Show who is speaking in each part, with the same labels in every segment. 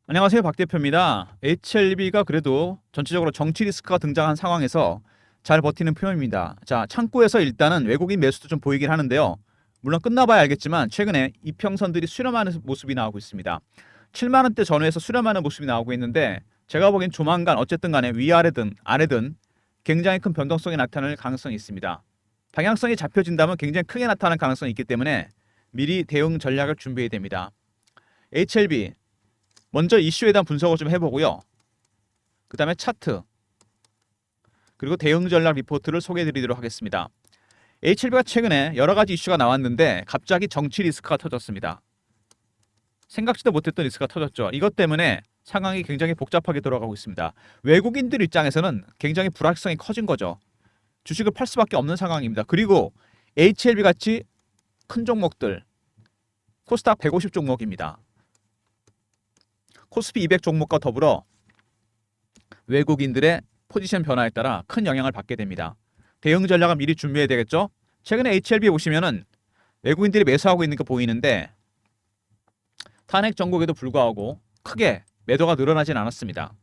Speaker 1: 안녕하세요. 박 대표입니다. HLB가 그래도 전체적으로 정치 리스크가 등장한 상황에서 잘 버티는 표현입니다. 자, 창구에서 일단은 외국인 매수도 좀 보이긴 하는데요. 물론 끝나봐야 알겠지만 최근에 이평선들이 수렴하는 모습이 나오고 있습니다. 7만 원대 전후에서 수렴하는 모습이 나오고 있는데 제가 보기엔 조만간 어쨌든 간에 위아래든 아래든 굉장히 큰 변동성이 나타날 가능성이 있습니다. 방향성이 잡혀진다면 굉장히 크게 나타날 가능성이 있기 때문에 미리 대응 전략을 준비해야 됩니다. HLB 먼저 이슈에 대한 분석을 좀 해보고요. 그 다음에 차트 그리고 대응 전략 리포트를 소개해드리도록 하겠습니다. HLB가 최근에 여러 가지 이슈가 나왔는데 갑자기 정치 리스크가 터졌습니다. 생각지도 못했던 리스크가 터졌죠. 이것 때문에 상황이 굉장히 복잡하게 돌아가고 있습니다. 외국인들 입장에서는 굉장히 불확실성이 커진 거죠. 주식을 팔 수밖에 없는 상황입니다. 그리고 HLB 같이 큰 종목들 코스닥 150 종목입니다. 코스피 200 종목과 더불어 외국인들의 포지션 변화에 따라 큰 영향을 받게 됩니다. 대응 전략을 미리 준비해야 되겠죠? 최근에 HLB 보시면은 외국인들이 매수하고 있는 게 보이는데 탄핵 정국에도 불구하고 크게 매도가 늘어나진 않았습니다.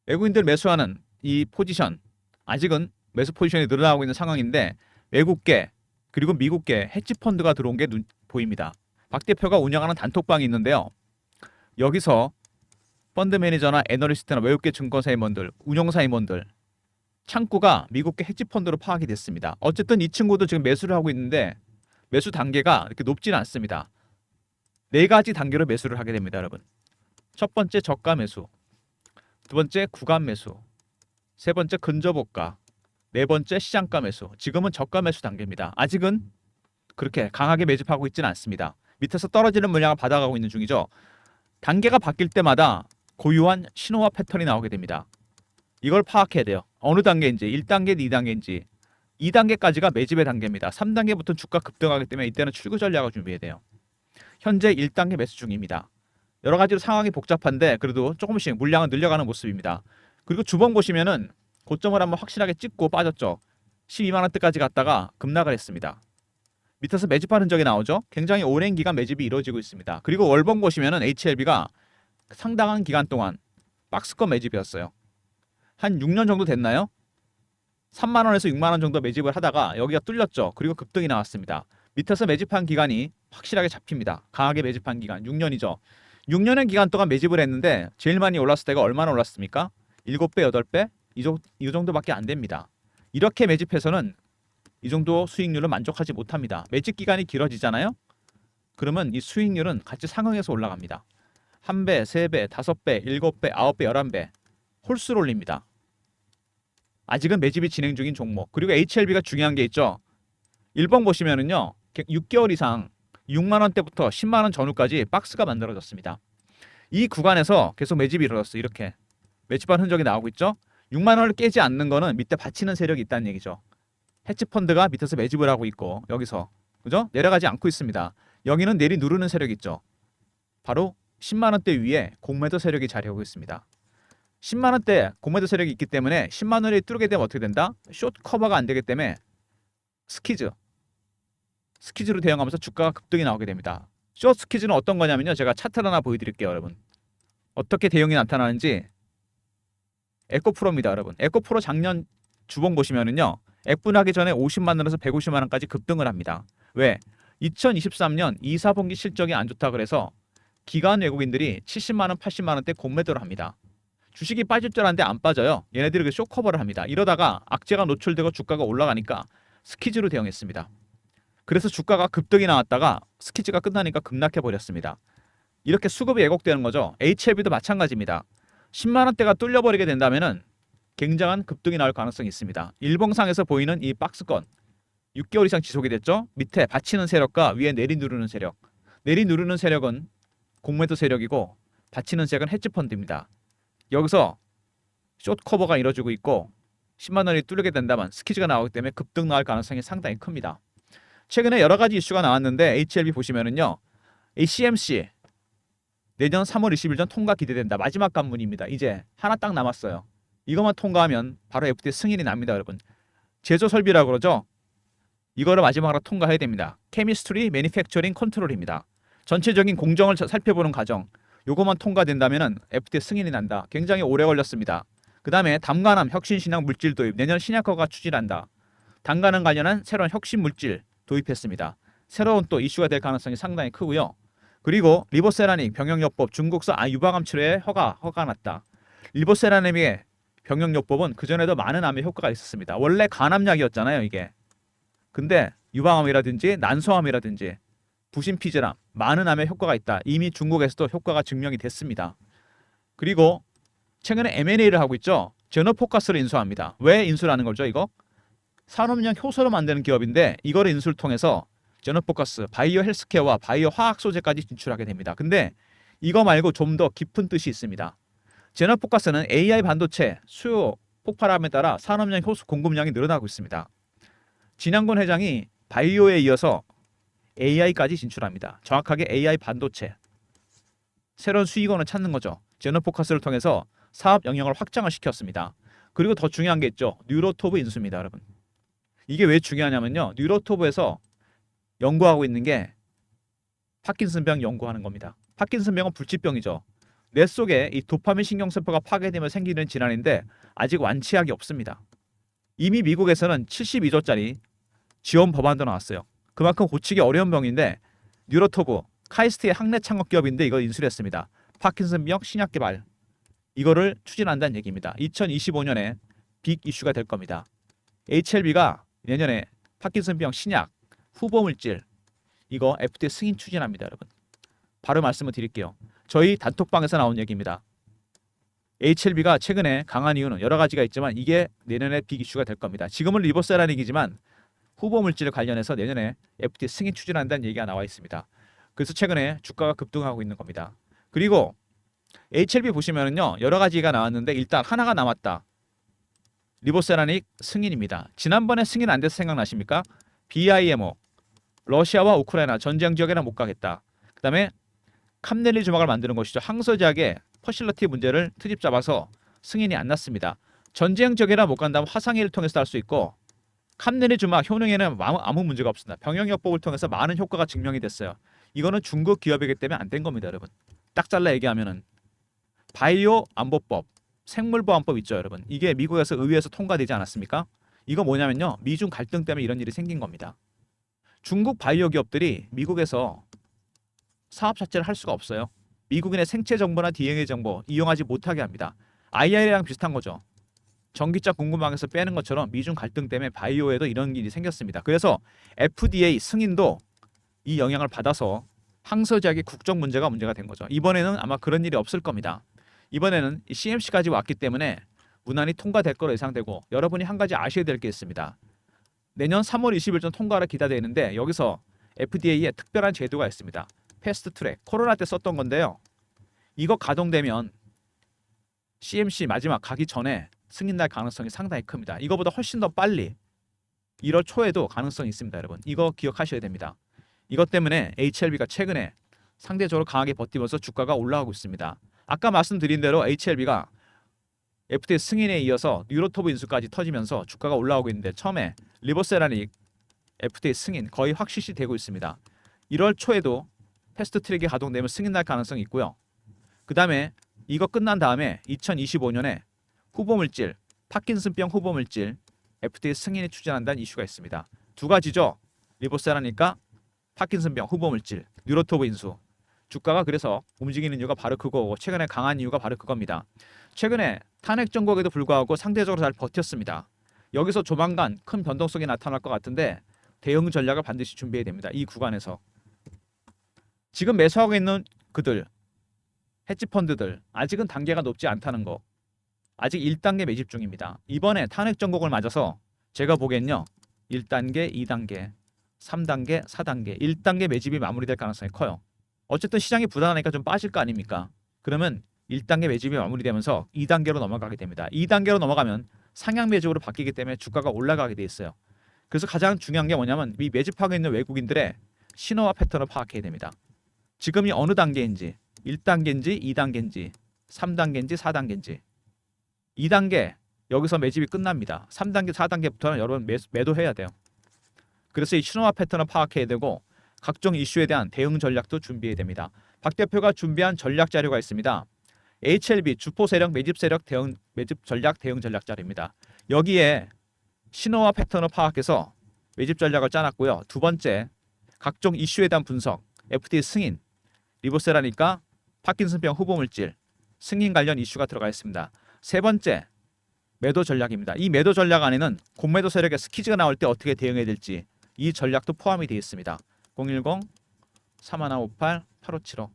Speaker 1: 외국인들 매수하는 이 포지션 아직은 매수 포지션이 늘어나고 있는 상황인데 외국계 그리고 미국계 헤지펀드가 들어온 게 보입니다. 박 대표가 운영하는 단톡방이 있는데요. 여기서 펀드 매니저나 애널리스트나 외국계 증권사 임원들, 운용사 임원들 창구가 미국계 헤지펀드로 파악이 됐습니다. 어쨌든 이 친구도 지금 매수를 하고 있는데 매수 단계가 이렇게 높지는 않습니다. 네 가지 단계로 매수를 하게 됩니다, 여러분. 첫 번째 저가 매수, 두 번째 구간 매수, 세 번째 근접호가, 네 번째 시장가 매수. 지금은 저가 매수 단계입니다. 아직은 그렇게 강하게 매집하고 있지는 않습니다. 밑에서 떨어지는 물량을 받아가고 있는 중이죠. 단계가 바뀔 때마다 고유한 신호와 패턴이 나오게 됩니다. 이걸 파악해야 돼요. 어느 단계인지 1단계, 2단계인지 2단계까지가 매집의 단계입니다. 3단계부터 주가 급등하기 때문에 이때는 출구 전략을 준비해야 돼요. 현재 1단계 매수 중입니다. 여러 가지로 상황이 복잡한데 그래도 조금씩 물량은 늘려가는 모습입니다. 그리고 주봉 보시면은 고점을 한번 확실하게 찍고 빠졌죠. 12만 원대까지 갔다가 급락을 했습니다. 밑에서 매집하는 흔적이 나오죠. 굉장히 오랜 기간 매집이 이루어지고 있습니다. 그리고 월봉 보시면은 HLB가 상당한 기간 동안 박스권 매집이었어요. 한 6년 정도 됐나요? 3만 원에서 6만 원 정도 매집을 하다가 여기가 뚫렸죠. 그리고 급등이 나왔습니다. 밑에서 매집한 기간이 확실하게 잡힙니다. 강하게 매집한 기간 6년이죠. 6년의 기간 동안 매집을 했는데 제일 많이 올랐을 때가 얼마나 올랐습니까? 7배, 8배? 이 정도밖에 안 됩니다. 이렇게 매집해서는 이 정도 수익률은 만족하지 못합니다. 매집 기간이 길어지잖아요. 그러면 이 수익률은 같이 상응해서 올라갑니다. 1배, 3배, 5배, 7배, 9배, 11배 홀수로 올립니다. 아직은 매집이 진행 중인 종목. 그리고 HLB가 중요한 게 있죠. 일봉 보시면은요. 6개월 이상 6만 원대부터 10만 원 전후까지 박스가 만들어졌습니다. 이 구간에서 계속 매집이 이루어졌어요. 이렇게 매집한 흔적이 나오고 있죠. 6만 원을 깨지 않는 거는 밑에 받치는 세력이 있다는 얘기죠. 헤지펀드가 밑에서 매집을 하고 있고 여기서 그죠? 내려가지 않고 있습니다. 여기는 내리 누르는 세력이 있죠. 바로 10만 원대 위에 공매도 세력이 자리하고 있습니다. 10만 원대 공매도 세력이 있기 때문에 10만 원을 뚫게 되면 어떻게 된다? 숏 커버가 안 되기 때문에 스키즈로 대응하면서 주가가 급등이 나오게 됩니다. 숏 스키즈는 어떤 거냐면요. 제가 차트를 하나 보여드릴게요, 여러분. 어떻게 대응이 나타나는지 에코프로입니다, 여러분. 에코프로 작년 주봉 보시면은요. 액분하기 전에 50만 원에서 150만 원까지 급등을 합니다. 왜? 2023년 2, 4분기 실적이 안 좋다 그래서 기관 외국인들이 70만 원, 80만 원대 공매도를 합니다. 주식이 빠질 줄 알았는데 안 빠져요. 얘네들이 그 쇼커버를 합니다. 이러다가 악재가 노출되고 주가가 올라가니까 스키즈로 대응했습니다. 그래서 주가가 급등이 나왔다가 스키즈가 끝나니까 급락해 버렸습니다. 이렇게 수급이 왜곡되는 거죠. HLB도 마찬가지입니다. 10만 원대가 뚫려버리게 된다면은 굉장한 급등이 나올 가능성이 있습니다. 일봉상에서 보이는 이 박스권 6개월 이상 지속이 됐죠. 밑에 받치는 세력과 위에 내리누르는 세력. 내리누르는 세력은 공매도 세력이고 받치는 세력은 헤지펀드입니다. 여기서 숏 커버가 이루어지고 있고 10만 원이 뚫리게 된다면 스키즈가 나오기 때문에 급등 나올 가능성이 상당히 큽니다. 최근에 여러 가지 이슈가 나왔는데 HLB 보시면은요. CMC 내년 3월 20일 전 통과 기대된다. 마지막 관문입니다. 이제 하나 딱 남았어요. 이것만 통과하면 바로 FTA 승인이 납니다, 여러분. 제조 설비라고 그러죠. 이거를 마지막으로 통과해야 됩니다. 케미스트리 매니팩처링 컨트롤입니다. 전체적인 공정을 살펴보는 과정. 요거만 통과된다면은 FTA 승인이 난다. 굉장히 오래 걸렸습니다. 그 다음에 담가남 혁신 신약 물질 도입 내년 신약허가 추진한다. 담가남 관련한 새로운 혁신 물질 도입했습니다. 새로운 또 이슈가 될 가능성이 상당히 크고요. 그리고 리보세라닉 병역요법 중국서 유방암 치료에 허가 났다. 리보세라닉의 병역요법은 그전에도 많은 암에 효과가 있었습니다. 원래 간암약이었잖아요, 이게. 근데 유방암이라든지 난소암이라든지 부신피질암 많은 암에 효과가 있다. 이미 중국에서도 효과가 증명이 됐습니다. 그리고 최근에 M&A를 하고 있죠. 제노포커스를 인수합니다. 왜 인수를 하는 거죠, 이거? 산업용 효소로 만드는 기업인데 이거를 인수를 통해서 제노포커스 바이오 헬스케어와 바이오 화학 소재까지 진출하게 됩니다. 근데 이거 말고 좀 더 깊은 뜻이 있습니다. 제너포커스는 AI 반도체 수요 폭발함에 따라 산업용 효소 공급량이 늘어나고 있습니다. 진양건 회장이 바이오에 이어서 AI까지 진출합니다. 정확하게 AI 반도체. 새로운 수익원을 찾는 거죠. 제너포커스를 통해서 사업 영역을 확장을 시켰습니다. 그리고 더 중요한 게 있죠. 뉴로토브 인수입니다, 여러분. 이게 왜 중요하냐면요. 뉴로토브에서 연구하고 있는 게 파킨슨병 연구하는 겁니다. 파킨슨병은 불치병이죠. 뇌 속에 이 도파민 신경세포가 파괴되면 생기는 질환인데 아직 완치약이 없습니다. 이미 미국에서는 72조짜리 지원 법안도 나왔어요. 그만큼 고치기 어려운 병인데 뉴로토브, 카이스트의 학내 창업 기업인데 이걸 인수를 했습니다. 파킨슨병 신약 개발. 이거를 추진한다는 얘기입니다. 2025년에 빅 이슈가 될 겁니다. HLB가 내년에 파킨슨병 신약 후보 물질 이거 FDA 승인 추진합니다, 여러분. 바로 말씀을 드릴게요. 저희 단톡방에서 나온 얘기입니다. HLB가 최근에 강한 이유는 여러 가지가 있지만 이게 내년에 빅 이슈가 될 겁니다. 지금은 리버세라닉이지만 후보 물질 관련해서 내년에 FDA 승인 추진한다는 얘기가 나와 있습니다. 그래서 최근에 주가가 급등하고 있는 겁니다. 그리고 HLB 보시면은요 여러 가지가 나왔는데 일단 하나가 남았다. 리보세라닉 승인입니다. 지난번에 승인 안 돼서 생각나십니까? BIMO 러시아와 우크라이나 전쟁 지역에는 못 가겠다. 그 다음에 캄넬리주막을 만드는 것이죠. 항소제약의 퍼실러티 문제를 트집 잡아서 승인이 안 났습니다. 전쟁 지역에나 못 간다면 화상회의를 통해서 할 수 있고 캄넬리주막 효능에는 아무 문제가 없습니다. 병역요법을 통해서 많은 효과가 증명이 됐어요. 이거는 중국 기업이기 때문에 안 된 겁니다, 여러분. 딱 잘라 얘기하면은 바이오 안보법, 생물보안법 있죠, 여러분. 이게 미국에서 의회에서 통과되지 않았습니까? 이거 뭐냐면요. 미중 갈등 때문에 이런 일이 생긴 겁니다. 중국 바이오 기업들이 미국에서 사업 자체를 할 수가 없어요. 미국인의 생체 정보나 DNA 정보 이용하지 못하게 합니다. IRA랑 비슷한 거죠. 전기차 공급망에서 빼는 것처럼 미중 갈등 때문에 바이오에도 이런 일이 생겼습니다. 그래서 FDA 승인도 이 영향을 받아서 항소제약의 국적 문제가 된 거죠. 이번에는 아마 그런 일이 없을 겁니다. 이번에는 CMC까지 왔기 때문에 무난히 통과될 거로 예상되고 여러분이 한 가지 아셔야 될 게 있습니다. 내년 3월 20일 전 통과가 기다리는데 여기서 FDA에 특별한 제도가 있습니다. 패스트 트랙, 코로나 때 썼던 건데요. 이거 가동되면 CMC 마지막 가기 전에 승인 날 가능성이 상당히 큽니다. 이거보다 훨씬 더 빨리 1월 초에도 가능성이 있습니다, 여러분. 이거 기억하셔야 됩니다. 이것 때문에 HLB가 최근에 상대적으로 강하게 버티면서 주가가 올라가고 있습니다. 아까 말씀드린 대로 HLB가 FDA 승인에 이어서 뉴로토브 인수까지 터지면서 주가가 올라오고 있는데 처음에 리보세라닉 FDA 승인 거의 확실시 되고 있습니다. 1월 초에도 패스트 트랙이 가동되면 승인 날 가능성이 있고요. 그 다음에 이거 끝난 다음에 2025년에 후보물질, 파킨슨병 후보물질 FDA 승인이 추진한다는 이슈가 있습니다. 두 가지죠. 리보세라닉과 파킨슨병 후보물질, 뉴로토브 인수. 주가가 그래서 움직이는 이유가 바로 그거고 최근에 강한 이유가 바로 그겁니다. 최근에 탄핵 정국에도 불구하고 상대적으로 잘 버텼습니다. 여기서 조만간 큰 변동성이 나타날 것 같은데 대응 전략을 반드시 준비해야 됩니다. 이 구간에서. 지금 매수하고 있는 그들, 헤지펀드들 아직은 단계가 높지 않다는 거. 아직 1단계 매집 중입니다. 이번에 탄핵 정국을 맞아서 제가 보기엔요. 1단계, 2단계, 3단계, 4단계, 1단계 매집이 마무리될 가능성이 커요. 어쨌든 시장이 불안하니까 좀 빠질 거 아닙니까? 그러면 1단계 매집이 마무리되면서 2단계로 넘어가게 됩니다. 2단계로 넘어가면 상향 매집으로 바뀌기 때문에 주가가 올라가게 돼 있어요. 그래서 가장 중요한 게 뭐냐면 이 매집하고 있는 외국인들의 신호와 패턴을 파악해야 됩니다. 지금이 어느 단계인지 1단계인지 2단계인지 3단계인지 4단계인지 2단계 여기서 매집이 끝납니다. 3단계 4단계부터는 여러분 매도해야 돼요. 그래서 이 신호와 패턴을 파악해야 되고 각종 이슈에 대한 대응 전략도 준비해야 됩니다. 박 대표가 준비한 전략 자료가 있습니다. HLB 주포 세력 매집 세력 대응 매집 전략 대응 전략 자료입니다. 여기에 신호와 패턴을 파악해서 매집 전략을 짜놨고요. 두 번째, 각종 이슈에 대한 분석, FT 승인, 리보세라니까 파킨슨병 후보 물질, 승인 관련 이슈가 들어가 있습니다. 세 번째, 매도 전략입니다. 이 매도 전략 안에는 공매도 세력의 스키즈가 나올 때 어떻게 대응해야 될지 이 전략도 포함이 되어 있습니다. 010-3158-8575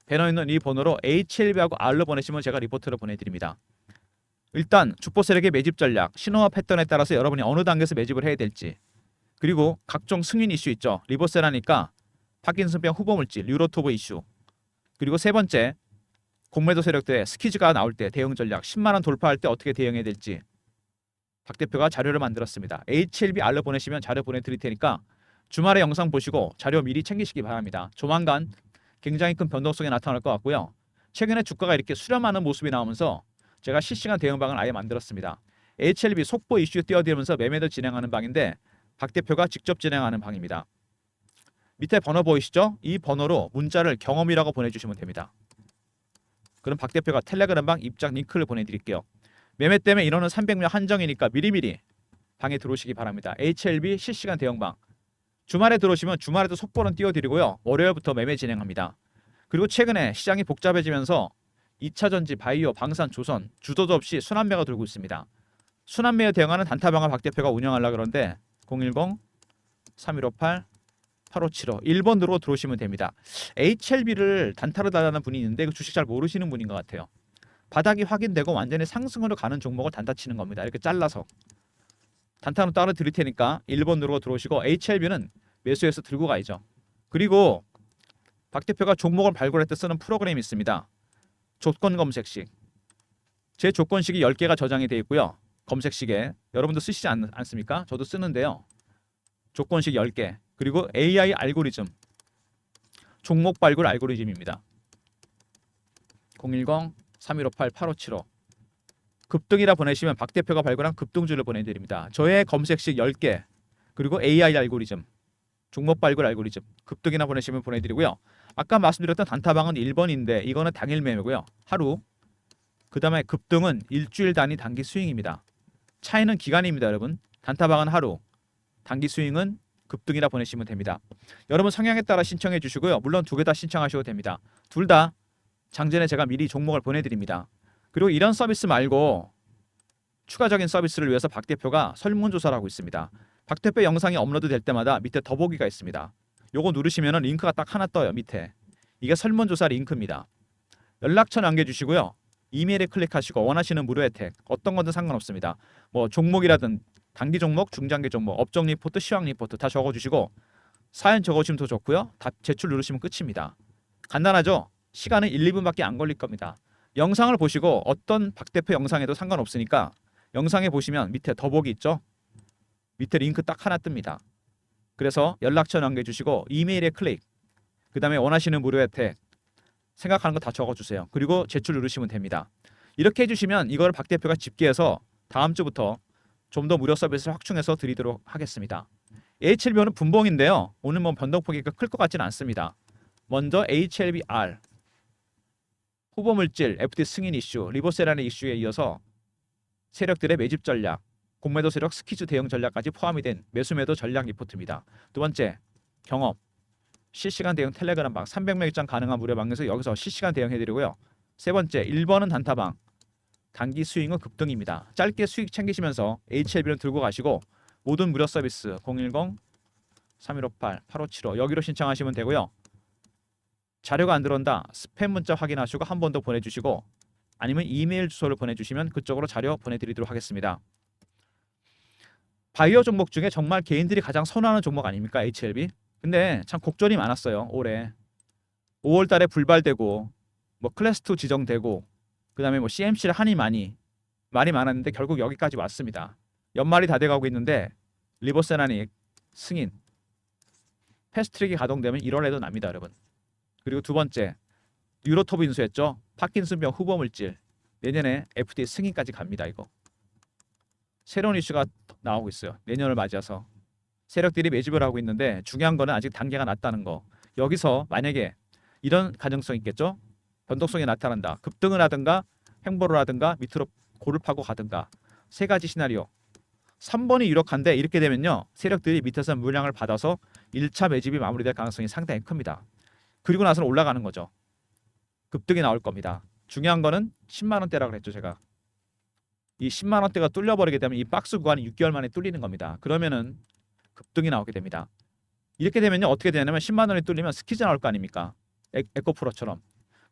Speaker 1: 배너에 있는 이 번호로 HLB하고 R로 보내시면 제가 리포트를 보내드립니다. 일단 주포 세력의 매집 전략, 신호와 패턴에 따라서 여러분이 어느 단계에서 매집을 해야 될지, 그리고 각종 승인 이슈 있죠. 리보세라니까 파킨슨병 후보 물질, 유로토브 이슈, 그리고 세 번째, 공매도 세력들의 스키즈가 나올 때 대응 전략, 10만 원 돌파할 때 어떻게 대응해야 될지 박 대표가 자료를 만들었습니다. HLB R로 보내시면 자료 보내드릴 테니까 주말에 영상 보시고 자료 미리 챙기시기 바랍니다. 조만간 굉장히 큰 변동성이 나타날 것 같고요. 최근에 주가가 이렇게 수렴하는 모습이 나오면서 제가 실시간 대응방을 아예 만들었습니다. HLB 속보 이슈 띄워드리면서 매매도 진행하는 방인데 박 대표가 직접 진행하는 방입니다. 밑에 번호 보이시죠? 이 번호로 문자를 경험이라고 보내주시면 됩니다. 그럼 박 대표가 텔레그램방 입장 링크를 보내드릴게요. 매매 때문에 인원은 300명 한정이니까 미리미리 방에 들어오시기 바랍니다. HLB 실시간 대응방. 주말에 들어오시면 주말에도 속보는 띄워드리고요. 월요일부터 매매 진행합니다. 그리고 최근에 시장이 복잡해지면서 2차전지, 바이오, 방산, 조선 주도도 없이 순환매가 돌고 있습니다. 순환매에 대응하는 단타방을 박 대표가 운영하려고 그러는데 010-3158-8575 1번으로 들어오시면 됩니다. HLB를 단타로 달라는 분이 있는데 그 주식 잘 모르시는 분인 것 같아요. 바닥이 확인되고 완전히 상승으로 가는 종목을 단타 치는 겁니다. 이렇게 잘라서 단타로 따로 드릴 테니까 1번 누르고 들어오시고 HLB는 매수해서 들고 가야죠. 그리고 박 대표가 종목을 발굴할 때 쓰는 프로그램이 있습니다. 조건 검색식. 제 조건식이 10개가 저장이 되어 있고요. 검색식에 여러분도 쓰시지 않습니까? 저도 쓰는데요. 조건식 10개. 그리고 AI 알고리즘. 종목 발굴 알고리즘입니다. 010-3158-8575 급등이라 보내시면 박 대표가 발굴한 급등주를 보내드립니다. 저의 검색식 10개 그리고 AI 알고리즘 종목 발굴 알고리즘 급등이나 보내시면 보내드리고요. 아까 말씀드렸던 단타방은 1번인데 이거는 당일 매매고요. 하루. 그 다음에 급등은 일주일 단위 단기 스윙입니다. 차이는 기간입니다. 여러분. 단타방은 하루, 단기 스윙은 급등이라 보내시면 됩니다. 여러분 성향에 따라 신청해 주시고요. 물론 두 개 다 신청하셔도 됩니다. 둘 다 장전에 제가 미리 종목을 보내드립니다. 그리고 이런 서비스 말고 추가적인 서비스를 위해서 박 대표가 설문조사를 하고 있습니다. 박 대표 영상이 업로드 될 때마다 밑에 더보기가 있습니다. 요거 누르시면 링크가 딱 하나 떠요. 밑에. 이게 설문조사 링크입니다. 연락처 남겨주시고요. 이메일에 클릭하시고 원하시는 무료 혜택 어떤 건든 상관없습니다. 뭐 종목이라든 단기 종목, 중장기 종목, 업종 리포트, 시황 리포트 다 적어주시고 사연 적어주시면 더 좋고요. 답 제출 누르시면 끝입니다. 간단하죠? 시간은 1, 2분밖에 안 걸릴 겁니다. 영상을 보시고 어떤 박 대표 영상에도 상관없으니까 영상에 보시면 밑에 더보기 있죠? 밑에 링크 딱 하나 뜹니다. 그래서 연락처 남겨주시고 이메일에 클릭 그 다음에 원하시는 무료 혜택 생각하는 거 다 적어주세요. 그리고 제출 누르시면 됩니다. 이렇게 해주시면 이걸 박 대표가 집계해서 다음 주부터 좀 더 무료 서비스를 확충해서 드리도록 하겠습니다. HLB는 분봉인데요. 오늘 뭐 변동폭이 클 것 같지는 않습니다. 먼저 HLBR 후보물질, FT 승인 이슈, 리보세라는 이슈에 이어서 세력들의 매집 전략, 공매도 세력 스키즈 대응 전략까지 포함이 된 매수매도 전략 리포트입니다. 두 번째, 경험, 실시간 대응 텔레그램방 300명 입장 가능한 무료 방에서 여기서 실시간 대응해드리고요. 세 번째, 1번은 단타방, 단기 수익은 급등입니다. 짧게 수익 챙기시면서 HLB를 들고 가시고 모든 무료 서비스 010-3158-8575 여기로 신청하시면 되고요. 자료가 안 들어온다. 스팸 문자 확인하시고 한 번 더 보내주시고 아니면 이메일 주소를 보내주시면 그쪽으로 자료 보내드리도록 하겠습니다. 바이오 종목 중에 정말 개인들이 가장 선호하는 종목 아닙니까? HLB. 근데 참 곡절이 많았어요. 올해 5월 달에 불발되고 뭐 클래스2 지정되고 그 다음에 뭐 CMC를 하니 많이 말이 많았는데 결국 여기까지 왔습니다. 연말이 다 돼가고 있는데 리보세라닉 승인 패스트트랙이 가동되면 1월에도 납니다. 여러분. 그리고 두 번째 유로토브 인수했죠. 파킨슨병 후보 물질 내년에 FDA 승인까지 갑니다. 이거 새로운 이슈가 나오고 있어요. 내년을 맞이해서 세력들이 매집을 하고 있는데 중요한 거는 아직 단계가 낮다는 거. 여기서 만약에 이런 가능성이 있겠죠. 변동성이 나타난다. 급등을 하든가 횡보를 하든가 밑으로 고를 파고 가든가. 세 가지 시나리오. 3번이 유력한데 이렇게 되면요. 세력들이 밑에서 물량을 받아서 1차 매집이 마무리될 가능성이 상당히 큽니다. 그리고 나서는 올라가는 거죠. 급등이 나올 겁니다. 중요한 거는 10만 원대라고 그랬죠, 제가. 이 10만 원대가 뚫려버리게 되면 이 박스 구간이 6개월 만에 뚫리는 겁니다. 그러면은 급등이 나오게 됩니다. 이렇게 되면요. 어떻게 되냐면 10만 원이 뚫리면 스키즈 나올 거 아닙니까? 에코프로처럼.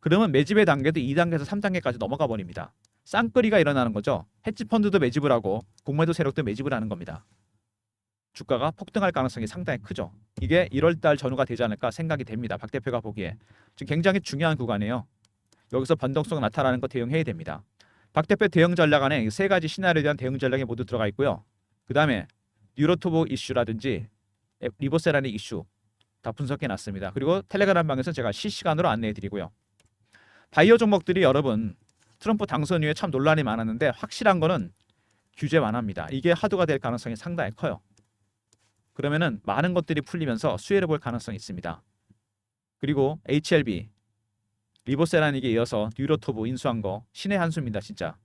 Speaker 1: 그러면 매집의 단계도 2단계에서 3단계까지 넘어가 버립니다. 쌍끌이가 일어나는 거죠. 헤지펀드도 매집을 하고 공매도 세력도 매집을 하는 겁니다. 주가가 폭등할 가능성이 상당히 크죠. 이게 1월달 전후가 되지 않을까 생각이 됩니다. 박 대표가 보기에. 지금 굉장히 중요한 구간이에요. 여기서 변동성 나타나는 거 대응해야 됩니다. 박 대표 대응 전략 안에 세 가지 시나리오에 대한 대응 전략이 모두 들어가 있고요. 그 다음에 뉴로토보 이슈라든지 리보세라닉 이슈 다 분석해 놨습니다. 그리고 텔레그램 방에서 제가 실시간으로 안내해 드리고요. 바이오 종목들이 여러분 트럼프 당선 이후에 참 논란이 많았는데 확실한 거는 규제 완화입니다. 이게 화두가 될 가능성이 상당히 커요. 그러면은 많은 것들이 풀리면서 수혜를 볼 가능성이 있습니다. 그리고 HLB, 리보세라닉에 이어서 뉴로토브 인수한 거 신의 한 수입니다. 진짜.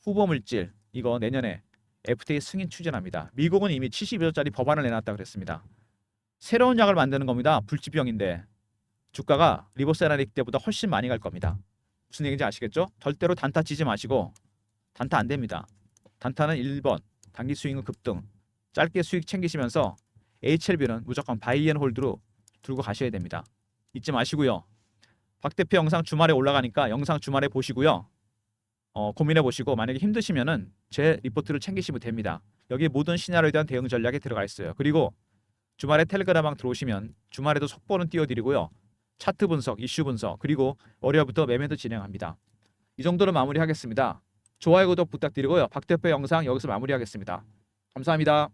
Speaker 1: 후보 물질 이거 내년에 FDA 승인 추진합니다. 미국은 이미 72조짜리 법안을 내놨다 그랬습니다. 새로운 약을 만드는 겁니다. 불치병인데 주가가 리보세라닉 때보다 훨씬 많이 갈 겁니다. 무슨 얘기인지 아시겠죠? 절대로 단타 치지 마시고 단타 안 됩니다. 단타는 1번 단기 수익은 급등 짧게 수익 챙기시면서 HLB는 무조건 바이 앤 홀드로 들고 가셔야 됩니다. 잊지 마시고요. 박 대표 영상 주말에 올라가니까 영상 주말에 보시고요. 고민해 보시고 만약에 힘드시면은 제 리포트를 챙기시면 됩니다. 여기 모든 시나리오에 대한 대응 전략이 들어가 있어요. 그리고 주말에 텔레그램방 들어오시면 주말에도 속보는 띄워드리고요. 차트 분석, 이슈 분석, 그리고 월요일부터 매매도 진행합니다. 이 정도로 마무리하겠습니다. 좋아요, 구독 부탁드리고요. 박 대표 영상 여기서 마무리하겠습니다. 감사합니다.